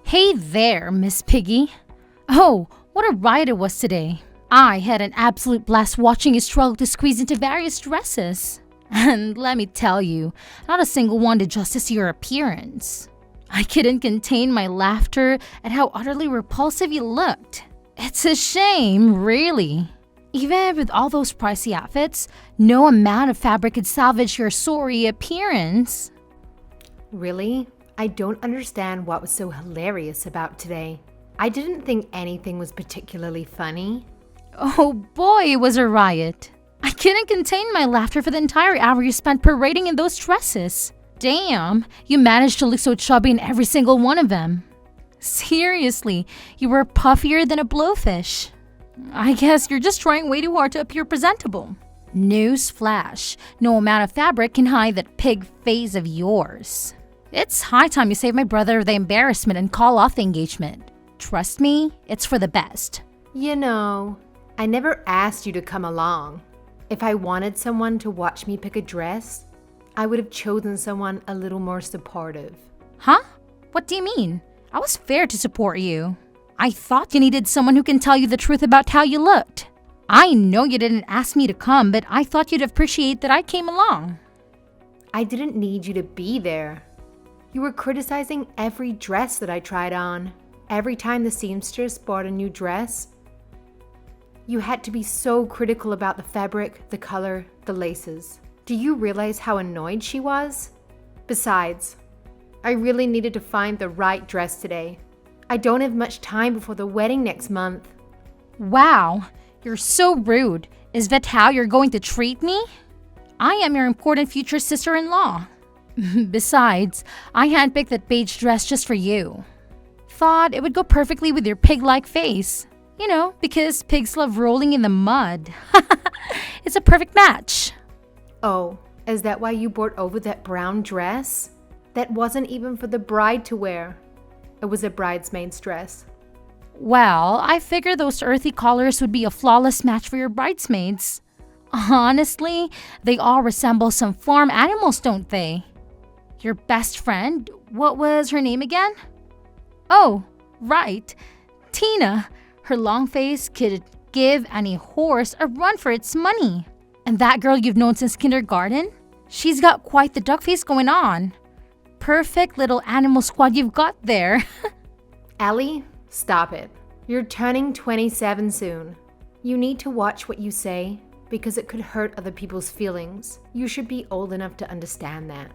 Hey there, Miss Piggy. Oh, what a riot it was today. I had an absolute blast watching you struggle to squeeze into various dresses. And let me tell you, not a single one did justice to your appearance. I couldn't contain my laughter at how utterly repulsive you looked. It's a shame, really. Even with all those pricey outfits, no amount of fabric could salvage your sorry appearance. Really? I don't understand what was so hilarious about today. I didn't think anything was particularly funny. Oh boy, it was a riot. I couldn't contain my laughter for the entire hour you spent parading in those dresses. Damn, you managed to look so chubby in every single one of them. Seriously, you were puffier than a blowfish. I guess you're just trying way too hard to appear presentable. Newsflash, no amount of fabric can hide that pig face of yours. It's high time you save my brother the embarrassment and call off the engagement. Trust me, it's for the best. You know, I never asked you to come along. If I wanted someone to watch me pick a dress, I would have chosen someone a little more supportive. Huh? What do you mean? I was fair to support you. I thought you needed someone who can tell you the truth about how you looked. I know you didn't ask me to come, but I thought you'd appreciate that I came along. I didn't need you to be there. You were criticizing every dress that I tried on. Every time the seamstress bought a new dress, you had to be so critical about the fabric, the color, the laces. Do you realize how annoyed she was? Besides, I really needed to find the right dress today. I don't have much time before the wedding next month. Wow, you're so rude. Is that how you're going to treat me? I am your important future sister-in-law. Besides, I handpicked that beige dress just for you. Thought it would go perfectly with your pig-like face. You know, because pigs love rolling in the mud. It's a perfect match. Oh, is that why you brought over that brown dress? That wasn't even for the bride to wear. It was a bridesmaid's dress. Well, I figured those earthy colors would be a flawless match for your bridesmaids. Honestly, they all resemble some farm animals, don't they? Your best friend, what was her name again? Oh, right, Tina. Her long face could give any horse a run for its money. And that girl you've known since kindergarten? She's got quite the duck face going on. Perfect little animal squad you've got there. Ellie, stop it. You're turning 27 soon. You need to watch what you say because it could hurt other people's feelings. You should be old enough to understand that.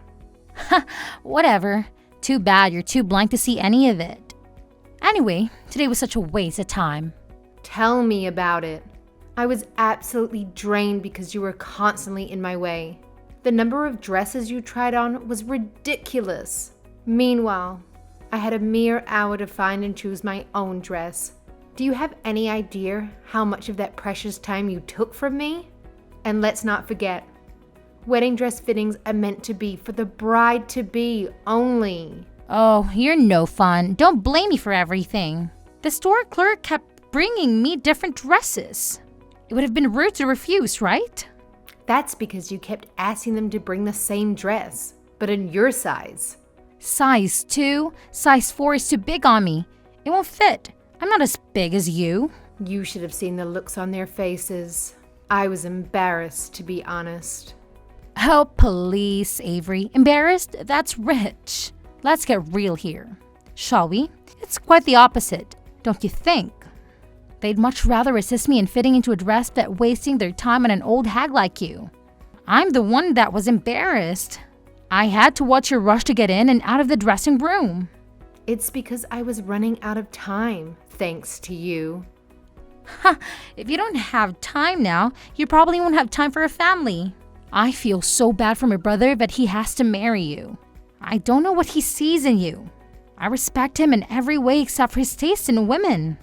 Whatever. Too bad you're too blank to see any of it. Anyway, today was such a waste of time. Tell me about it. I was absolutely drained because you were constantly in my way. The number of dresses you tried on was ridiculous. Meanwhile, I had a mere hour to find and choose my own dress. Do you have any idea how much of that precious time you took from me? And let's not forget, wedding dress fittings are meant to be for the bride-to-be only. Oh, you're no fun. Don't blame me for everything. The store clerk kept bringing me different dresses. It would have been rude to refuse, right? That's because you kept asking them to bring the same dress, but in your size. Size 2, size 4 is too big on me. It won't fit. I'm not as big as you. You should have seen the looks on their faces. I was embarrassed, to be honest. Oh, please, Avery. Embarrassed? That's rich. Let's get real here, shall we? It's quite the opposite, don't you think? They'd much rather assist me in fitting into a dress than wasting their time on an old hag like you. I'm the one that was embarrassed. I had to watch your rush to get in and out of the dressing room. It's because I was running out of time, thanks to you. Ha! If you don't have time now, you probably won't have time for a family. I feel so bad for my brother that he has to marry you. I don't know what he sees in you. I respect him in every way except for his taste in women.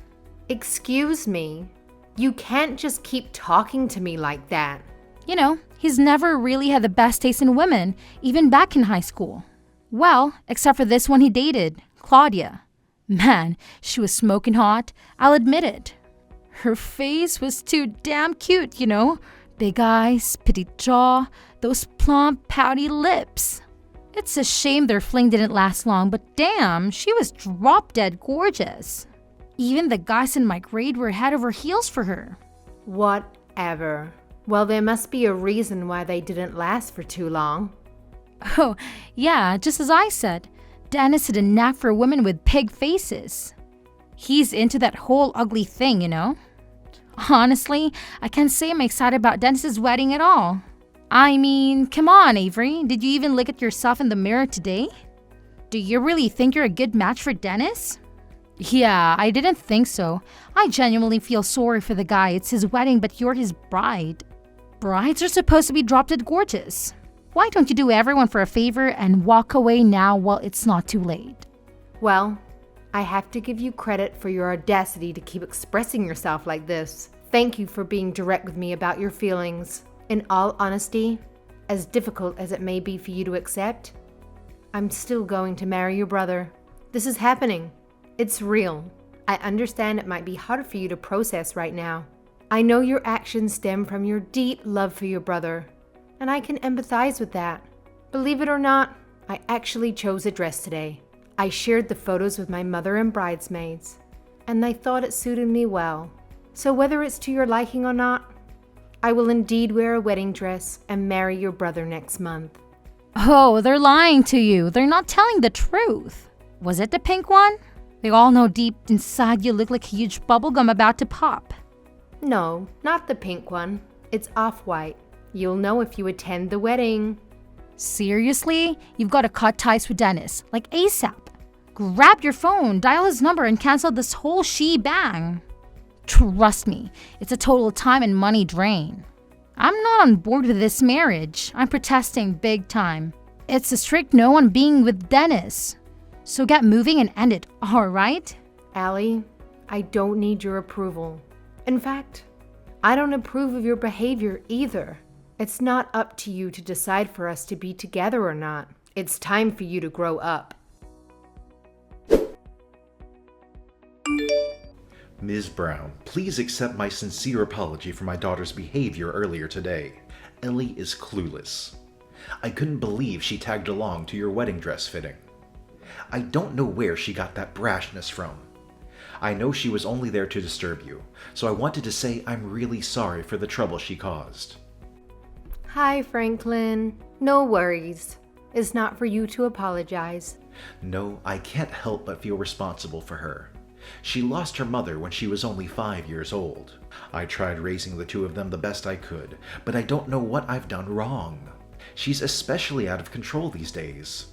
Excuse me. You can't just keep talking to me like that. You know, he's never really had the best taste in women, even back in high school. Well, except for this one he dated, Claudia. Man, she was smoking hot, I'll admit it. Her face was too damn cute, you know? Big eyes, petite jaw, those plump, pouty lips. It's a shame their fling didn't last long, but damn, she was drop-dead gorgeous. Even the guys in my grade were head over heels for her. Whatever. Well, there must be a reason why they didn't last for too long. Oh, yeah, just as I said, Dennis had a knack for women with pig faces. He's into that whole ugly thing, you know? Honestly, I can't say I'm excited about Dennis's wedding at all. I mean, come on, Avery. Did you even look at yourself in the mirror today? Do you really think you're a good match for Dennis? Yeah, I didn't think so. I genuinely feel sorry for the guy. It's his wedding, but you're his bride. Brides are supposed to be drop-dead gorgeous. Why don't you do everyone for a favor and walk away now while it's not too late? Well, I have to give you credit for your audacity to keep expressing yourself like this. Thank you for being direct with me about your feelings. In all honesty, as difficult as it may be for you to accept, I'm still going to marry your brother. This is happening. It's real. I understand it might be hard for you to process right now. I know your actions stem from your deep love for your brother, and I can empathize with that. Believe it or not, I actually chose a dress today. I shared the photos with my mother and bridesmaids, and they thought it suited me well. So whether it's to your liking or not, I will indeed wear a wedding dress and marry your brother next month. Oh, they're lying to you. They're not telling the truth. Was it the pink one? They all know deep inside you look like a huge bubblegum about to pop. No, not the pink one. It's off-white. You'll know if you attend the wedding. Seriously? You've got to cut ties with Dennis, like ASAP. Grab your phone, dial his number, and cancel this whole shebang. Trust me, it's a total time and money drain. I'm not on board with this marriage. I'm protesting big time. It's a strict no on being with Dennis. So get moving and end it, alright? Allie, I don't need your approval. In fact, I don't approve of your behavior either. It's not up to you to decide for us to be together or not. It's time for you to grow up. Ms. Brown, please accept my sincere apology for my daughter's behavior earlier today. Ellie is clueless. I couldn't believe she tagged along to your wedding dress fitting. I don't know where she got that brashness from. I know she was only there to disturb you, so I wanted to say I'm really sorry for the trouble she caused. Hi, Franklin. No worries. It's not for you to apologize. No, I can't help but feel responsible for her. She lost her mother when she was only 5 years old. I tried raising the two of them the best I could, but I don't know what I've done wrong. She's especially out of control these days.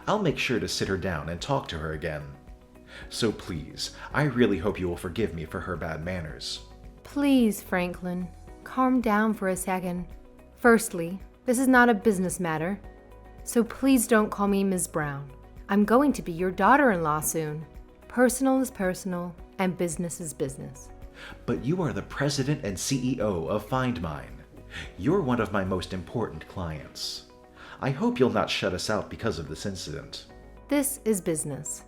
I'll make sure to sit her down and talk to her again. So please, I really hope you will forgive me for her bad manners. Please, Franklin, calm down for a second. Firstly, this is not a business matter, so please don't call me Ms. Brown. I'm going to be your daughter-in-law soon. Personal is personal, and business is business. But you are the president and CEO of Find Mine. You're one of my most important clients. I hope you'll not shut us out because of this incident. This is business,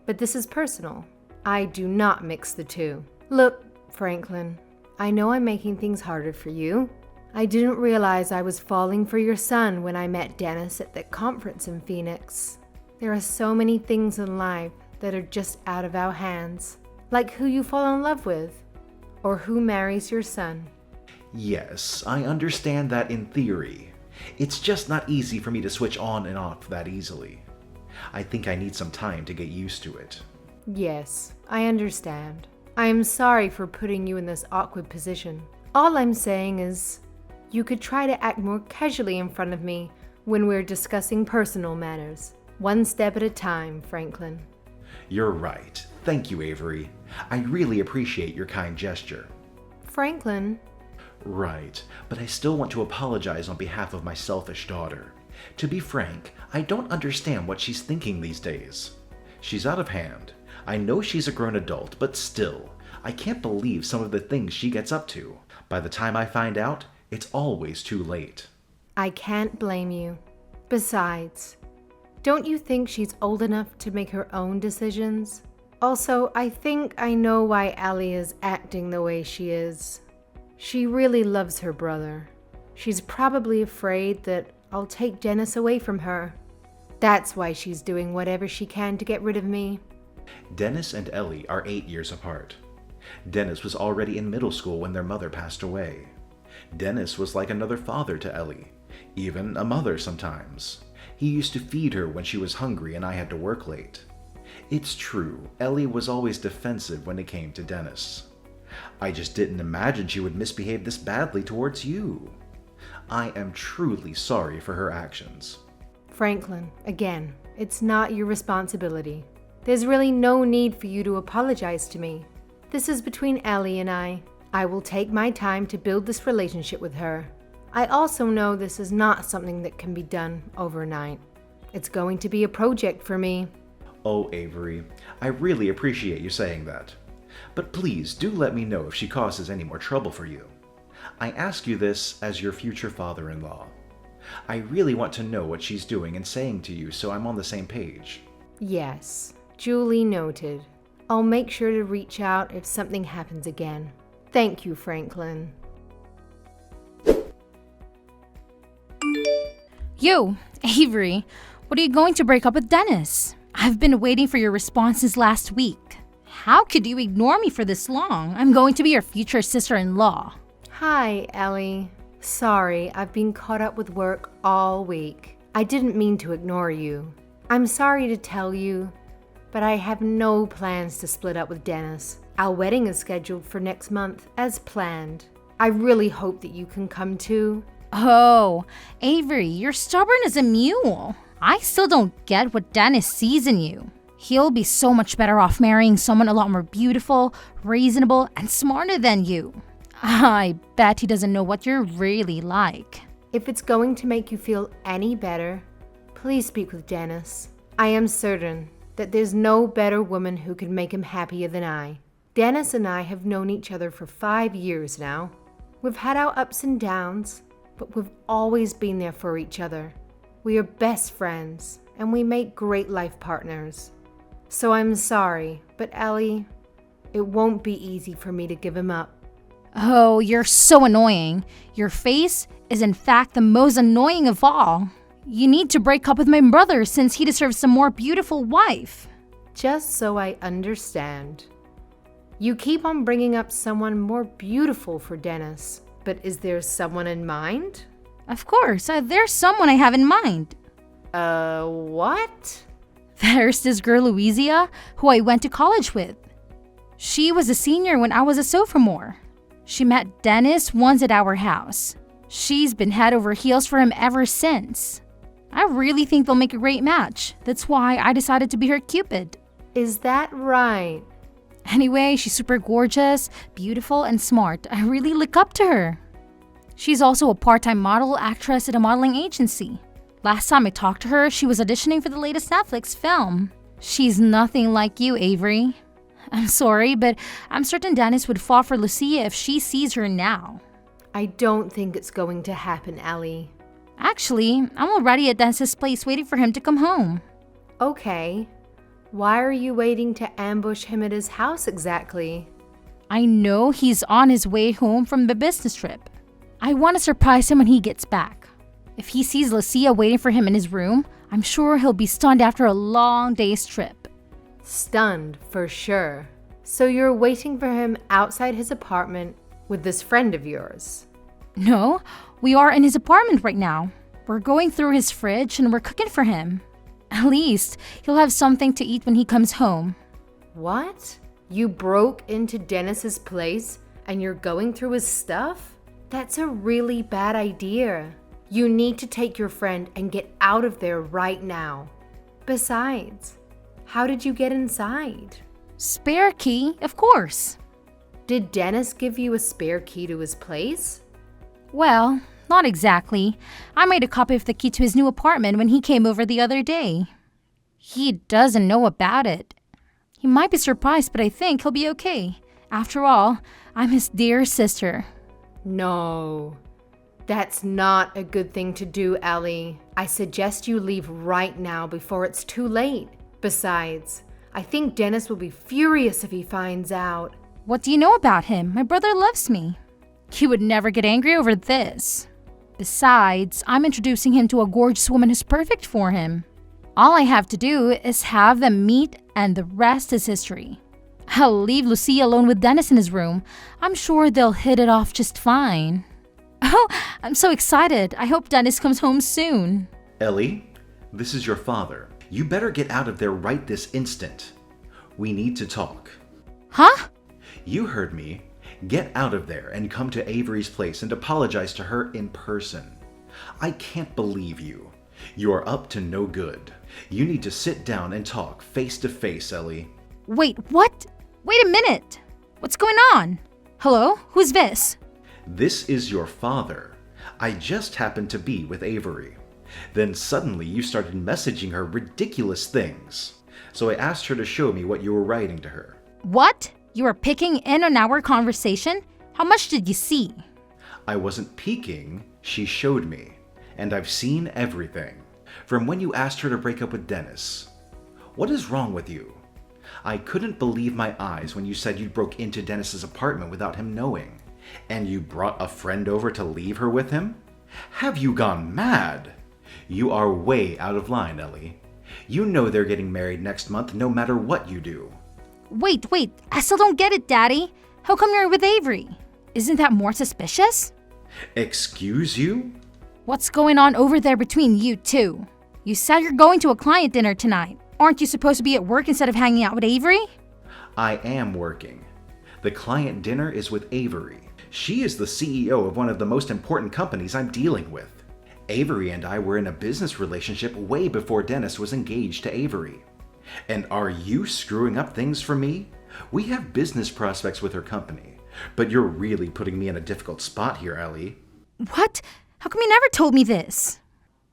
but this is personal. I do not mix the two. Look, Franklin, I know I'm making things harder for you. I didn't realize I was falling for your son when I met Dennis at that conference in Phoenix. There are so many things in life that are just out of our hands, like who you fall in love with, or who marries your son. Yes, I understand that in theory. It's just not easy for me to switch on and off that easily. I think I need some time to get used to it. Yes, I understand. I am sorry for putting you in this awkward position. All I'm saying is, you could try to act more casually in front of me when we're discussing personal matters. One step at a time, Franklin. You're right. Thank you, Avery. I really appreciate your kind gesture. Franklin? Right, but I still want to apologize on behalf of my selfish daughter. To be frank, I don't understand what she's thinking these days. She's out of hand. I know she's a grown adult, but still, I can't believe some of the things she gets up to. By the time I find out, it's always too late. I can't blame you. Besides, don't you think she's old enough to make her own decisions? Also, I think I know why Allie is acting the way she is. She really loves her brother. She's probably afraid that I'll take Dennis away from her. That's why she's doing whatever she can to get rid of me. Dennis and Ellie are 8 years apart. Dennis was already in middle school when their mother passed away. Dennis was like another father to Ellie, even a mother sometimes. He used to feed her when she was hungry and I had to work late. It's true, Ellie was always defensive when it came to Dennis. I just didn't imagine she would misbehave this badly towards you. I am truly sorry for her actions. Franklin, again, it's not your responsibility. There's really no need for you to apologize to me. This is between Ellie and I. I will take my time to build this relationship with her. I also know this is not something that can be done overnight. It's going to be a project for me. Oh, Avery, I really appreciate you saying that. But please do let me know if she causes any more trouble for you. I ask you this as your future father-in-law. I really want to know what she's doing and saying to you so I'm on the same page. Yes, duly noted. I'll make sure to reach out if something happens again. Thank you, Franklin. Yo, Avery, what are you going to break up with Dennis? I've been waiting for your response since last week. How could you ignore me for this long? I'm going to be your future sister-in-law. Hi, Ellie. Sorry, I've been caught up with work all week. I didn't mean to ignore you. I'm sorry to tell you, but I have no plans to split up with Dennis. Our wedding is scheduled for next month, as planned. I really hope that you can come too. Oh, Avery, you're stubborn as a mule. I still don't get what Dennis sees in you. He'll be so much better off marrying someone a lot more beautiful, reasonable, and smarter than you. I bet he doesn't know what you're really like. If it's going to make you feel any better, please speak with Dennis. I am certain that there's no better woman who could make him happier than I. Dennis and I have known each other for 5 years now. We've had our ups and downs, but we've always been there for each other. We are best friends, and we make great life partners. So I'm sorry, but Ellie, it won't be easy for me to give him up. Oh, you're so annoying. Your face is in fact the most annoying of all. You need to break up with my brother since he deserves a more beautiful wife. Just so I understand. You keep on bringing up someone more beautiful for Dennis, but is there someone in mind? Of course, there's someone I have in mind. What? There's this girl Louisa who I went to college with. She was a senior when I was a sophomore. She met Dennis once at our house. She's been head over heels for him ever since. I really think they'll make a great match. That's why I decided to be her Cupid. Is that right? Anyway, she's super gorgeous, beautiful, and smart. I really look up to her. She's also a part-time model actress at a modeling agency. Last time I talked to her, she was auditioning for the latest Netflix film. She's nothing like you, Avery. I'm sorry, but I'm certain Dennis would fall for Lucia if she sees her now. I don't think it's going to happen, Ellie. Actually, I'm already at Dennis's place waiting for him to come home. Okay. Why are you waiting to ambush him at his house exactly? I know he's on his way home from the business trip. I want to surprise him when he gets back. If he sees Lucia waiting for him in his room, I'm sure he'll be stunned after a long day's trip. Stunned, for sure. So you're waiting for him outside his apartment with this friend of yours? No, we are in his apartment right now. We're going through his fridge and we're cooking for him. At least, he'll have something to eat when he comes home. What? You broke into Dennis's place and you're going through his stuff? That's a really bad idea. You need to take your friend and get out of there right now. Besides, how did you get inside? Spare key, of course. Did Dennis give you a spare key to his place? Well, not exactly. I made a copy of the key to his new apartment when he came over the other day. He doesn't know about it. He might be surprised, but I think he'll be okay. After all, I'm his dear sister. No, that's not a good thing to do, Ellie. I suggest you leave right now before it's too late. Besides, I think Dennis will be furious if he finds out. What do you know about him? My brother loves me. He would never get angry over this. Besides, I'm introducing him to a gorgeous woman who's perfect for him. All I have to do is have them meet and the rest is history. I'll leave Lucia alone with Dennis in his room. I'm sure they'll hit it off just fine. Oh, I'm so excited. I hope Dennis comes home soon. Ellie, this is your father. You better get out of there right this instant. We need to talk. Huh? You heard me. Get out of there and come to Avery's place and apologize to her in person. I can't believe you. You are up to no good. You need to sit down and talk face to face, Ellie. Wait, what? Wait a minute. What's going on? Hello? Who's this? This is your father. I just happened to be with Avery. Then suddenly you started messaging her ridiculous things. So I asked her to show me what you were writing to her. What? You were picking in on our conversation? How much did you see? I wasn't peeking, she showed me. And I've seen everything. From when you asked her to break up with Dennis. What is wrong with you? I couldn't believe my eyes when you said you broke into Dennis's apartment without him knowing. And you brought a friend over to leave her with him? Have you gone mad? You are way out of line, Ellie. You know they're getting married next month no matter what you do. Wait, I still don't get it, Daddy. How come you're with Avery? Isn't that more suspicious? Excuse you? What's going on over there between you two? You said you're going to a client dinner tonight. Aren't you supposed to be at work instead of hanging out with Avery? I am working. The client dinner is with Avery. She is the CEO of one of the most important companies I'm dealing with. Avery and I were in a business relationship way before Dennis was engaged to Avery. And are you screwing up things for me? We have business prospects with her company, but you're really putting me in a difficult spot here, Ellie. What? How come you never told me this?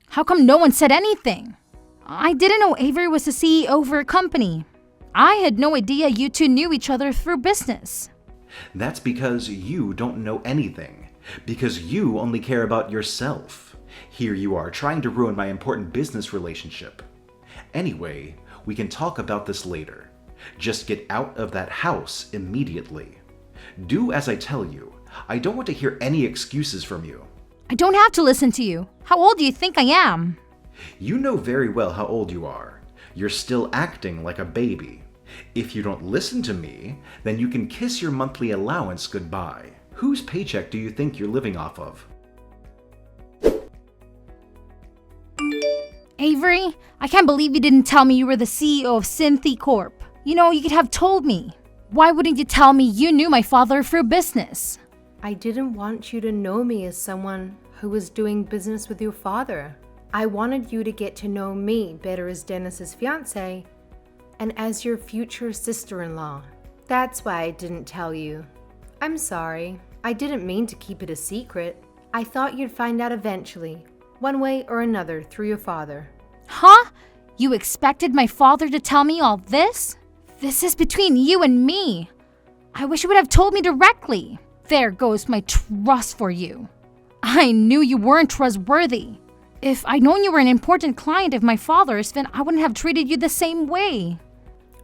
How come no one said anything? I didn't know Avery was the CEO of her company. I had no idea you two knew each other through business. That's because you don't know anything. Because you only care about yourself. Here you are trying to ruin my important business relationship. Anyway, we can talk about this later. Just get out of that house immediately. Do as I tell you. I don't want to hear any excuses from you. I don't have to listen to you. How old do you think I am? You know very well how old you are. You're still acting like a baby. If you don't listen to me, then you can kiss your monthly allowance goodbye. Whose paycheck do you think you're living off of? Avery, I can't believe you didn't tell me you were the CEO of Synthy Corp. You know, you could have told me. Why wouldn't you tell me you knew my father through business? I didn't want you to know me as someone who was doing business with your father. I wanted you to get to know me better as Dennis's fiancée and as your future sister-in-law. That's why I didn't tell you. I'm sorry. I didn't mean to keep it a secret. I thought you'd find out eventually, one way or another, through your father. Huh? You expected my father to tell me all this? This is between you and me. I wish you would have told me directly. There goes my trust for you. I knew you weren't trustworthy. If I'd known you were an important client of my father's, then I wouldn't have treated you the same way.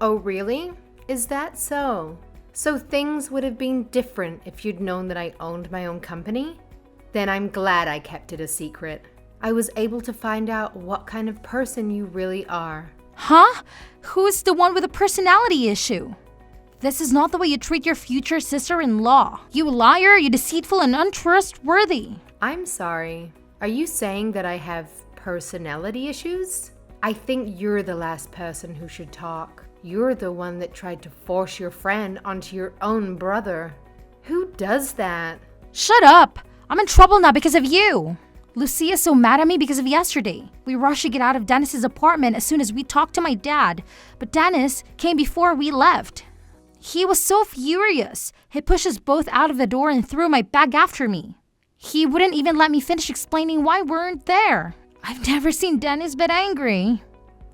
Oh, really? Is that so? So things would have been different if you'd known that I owned my own company? Then I'm glad I kept it a secret. I was able to find out what kind of person you really are. Huh? Who's the one with a personality issue? This is not the way you treat your future sister-in-law. You liar, you deceitful and untrustworthy. I'm sorry. Are you saying that I have personality issues? I think you're the last person who should talk. You're the one that tried to force your friend onto your own brother. Who does that? Shut up! I'm in trouble now because of you. Lucia's so mad at me because of yesterday. We rushed to get out of Dennis's apartment as soon as we talked to my dad, but Dennis came before we left. He was so furious. He pushed us both out of the door and threw my bag after me. He wouldn't even let me finish explaining why we weren't there. I've never seen Dennis but angry.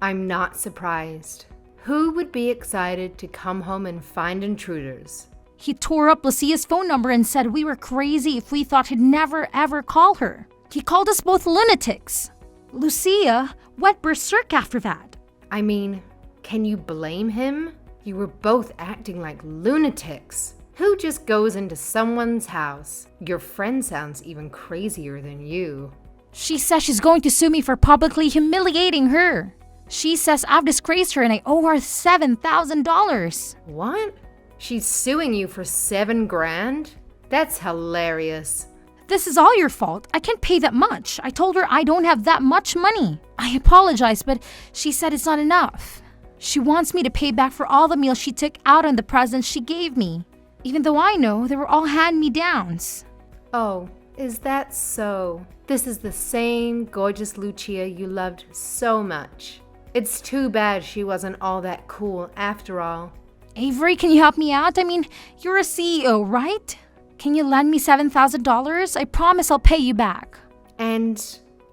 I'm not surprised. Who would be excited to come home and find intruders? He tore up Lucia's phone number and said we were crazy if we thought he'd never ever call her. He called us both lunatics. Lucia went berserk after that. I mean, can you blame him? You were both acting like lunatics. Who just goes into someone's house? Your friend sounds even crazier than you. She says she's going to sue me for publicly humiliating her. She says I've disgraced her and I owe her $7,000. What? She's suing you for $7,000? That's hilarious. This is all your fault. I can't pay that much. I told her I don't have that much money. I apologized, but she said it's not enough. She wants me to pay back for all the meals she took out on the presents she gave me, even though I know they were all hand-me-downs. Oh, is that so? This is the same gorgeous Lucia you loved so much. It's too bad she wasn't all that cool after all. Avery, can you help me out? I mean, you're a CEO, right? Can you lend me $7,000? I promise I'll pay you back. And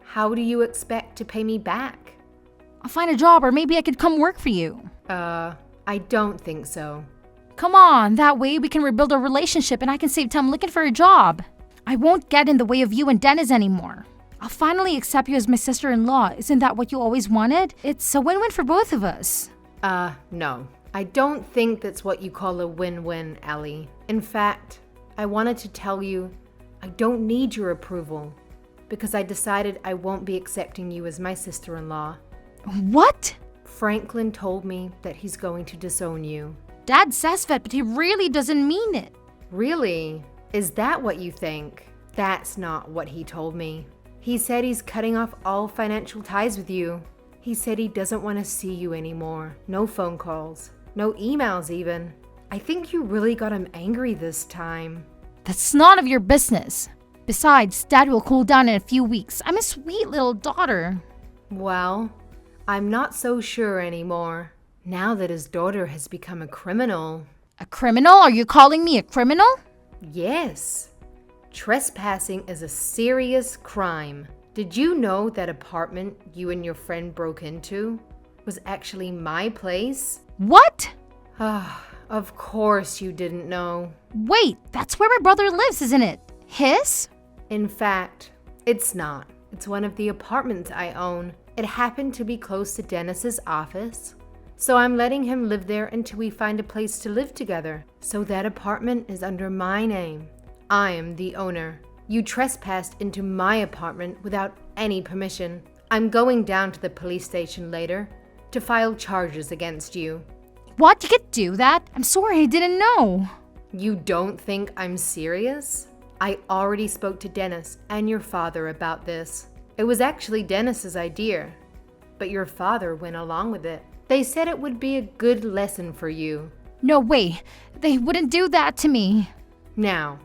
how do you expect to pay me back? I'll find a job or maybe I could come work for you. I don't think so. Come on, that way we can rebuild our relationship and I can save time looking for a job. I won't get in the way of you and Dennis anymore. I'll finally accept you as my sister-in-law. Isn't that what you always wanted? It's a win-win for both of us. No. I don't think that's what you call a win-win, Ellie. In fact, I wanted to tell you I don't need your approval because I decided I won't be accepting you as my sister-in-law. What? Franklin told me that he's going to disown you. Dad says that, but he really doesn't mean it. Really? Is that what you think? That's not what he told me. He said he's cutting off all financial ties with you. He said he doesn't want to see you anymore. No phone calls. No emails even. I think you really got him angry this time. That's none of your business. Besides, Dad will cool down in a few weeks. I'm a sweet little daughter. Well, I'm not so sure anymore. Now that his daughter has become a criminal. A criminal? Are you calling me a criminal? Yes. Trespassing is a serious crime. Did you know that apartment you and your friend broke into was actually my place? What? Of course you didn't know. Wait, that's where my brother lives, isn't it? His? In fact, it's not. It's one of the apartments I own. It happened to be close to Dennis's office, so I'm letting him live there until we find a place to live together. So that apartment is under my name. I am the owner. You trespassed into my apartment without any permission. I'm going down to the police station later to file charges against you. What? You could do that? I'm sorry, I didn't know. You don't think I'm serious? I already spoke to Dennis and your father about this. It was actually Dennis's idea, but your father went along with it. They said it would be a good lesson for you. No way. They wouldn't do that to me. Now,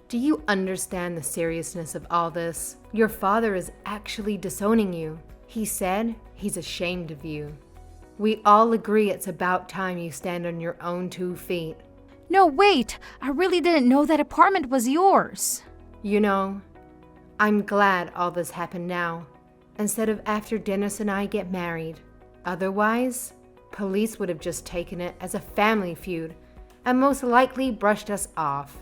do you understand the seriousness of all this? Your father is actually disowning you. He said he's ashamed of you. We all agree it's about time you stand on your own 2 feet. No, wait. I really didn't know that apartment was yours. You know, I'm glad all this happened now, instead of after Dennis and I get married. Otherwise, police would have just taken it as a family feud and most likely brushed us off.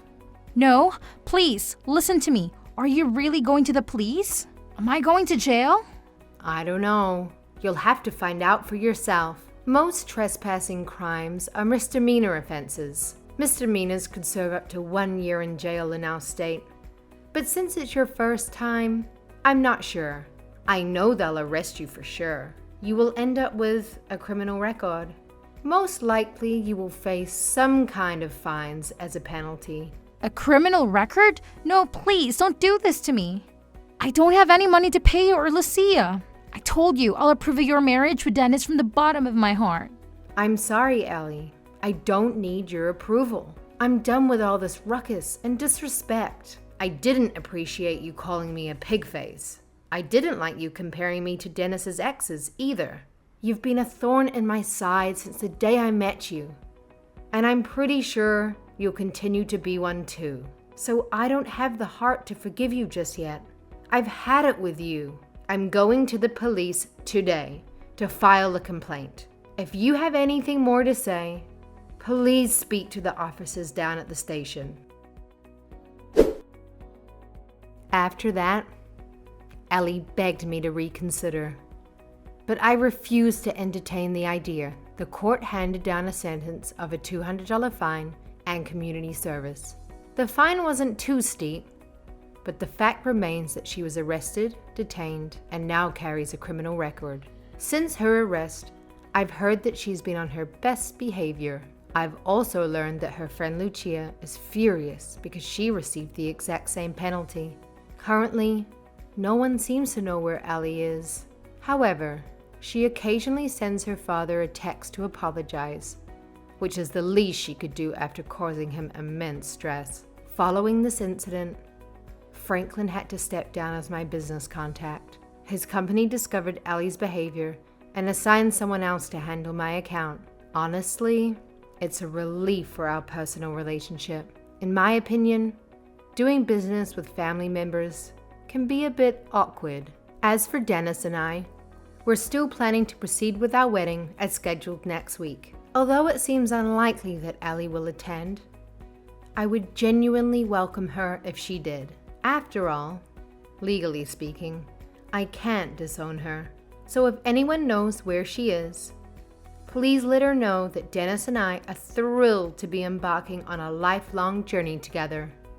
No, please, listen to me. Are you really going to the police? Am I going to jail? I don't know. You'll have to find out for yourself. Most trespassing crimes are misdemeanor offenses. Misdemeanors could serve up to 1 year in jail in our state. But since it's your first time, I'm not sure. I know they'll arrest you for sure. You will end up with a criminal record. Most likely you will face some kind of fines as a penalty. A criminal record? No, please, don't do this to me. I don't have any money to pay you or Lucia. I told you I'll approve of your marriage with Dennis from the bottom of my heart. I'm sorry, Ellie. I don't need your approval. I'm done with all this ruckus and disrespect. I didn't appreciate you calling me a pig face. I didn't like you comparing me to Dennis's exes either. You've been a thorn in my side since the day I met you. And I'm pretty sure you'll continue to be one too. So I don't have the heart to forgive you just yet. I've had it with you. I'm going to the police today to file a complaint. If you have anything more to say, please speak to the officers down at the station. After that, Ellie begged me to reconsider, but I refused to entertain the idea. The court handed down a sentence of a $200 fine and community service. The fine wasn't too steep, but the fact remains that she was arrested, detained, and now carries a criminal record. Since her arrest, I've heard that she's been on her best behavior. I've also learned that her friend Lucia is furious because she received the exact same penalty. Currently, no one seems to know where Ellie is. However, she occasionally sends her father a text to apologize, which is the least she could do after causing him immense stress. Following this incident, Franklin had to step down as my business contact. His company discovered Ellie's behavior and assigned someone else to handle my account. Honestly, it's a relief for our personal relationship. In my opinion, doing business with family members can be a bit awkward. As for Dennis and I, we're still planning to proceed with our wedding as scheduled next week. Although it seems unlikely that Ellie will attend, I would genuinely welcome her if she did. After all, legally speaking, I can't disown her. So if anyone knows where she is, please let her know that Dennis and I are thrilled to be embarking on a lifelong journey together.